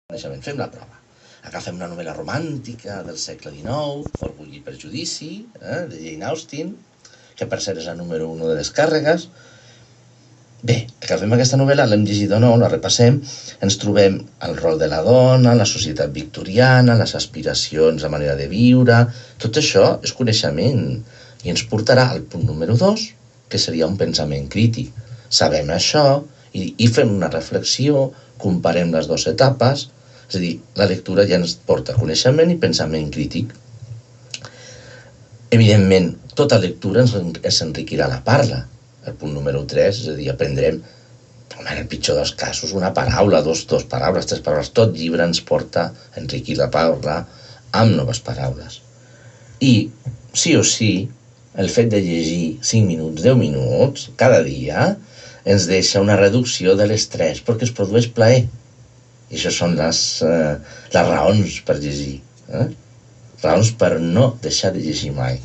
Coneixement. Fem la prova. Agafem una novel·la romàntica del segle XIX, Orgull i prejudici, de Jane Austen, que per cert és la número 1 de descàrregues. Bé, agafem aquesta novel·la, l'hem llegit o no, la repassem, ens trobem el rol de la dona, la societat victoriana, les aspiracions, la manera de viure. Tot això és coneixement i ens portarà al punt número 2, que seria un pensament crític. Sabem això i fem una reflexió, comparem les dues etapes. És a dir, la lectura ja ens porta coneixement i pensament crític. Evidentment, tota lectura ens enriquirà la parla. El punt número 3, és a dir, aprendrem, en el pitjor dels casos, una paraula, dos paraules, 3 paraules. Tot llibre ens porta a enriquir la parla amb noves paraules. I, sí o sí, el fet de llegir 5 minuts, 10 minuts, cada dia, ens deixa una reducció de l'estrès, perquè es produeix plaer. I això són les raons per llegir. Raons per no deixar de llegir mai.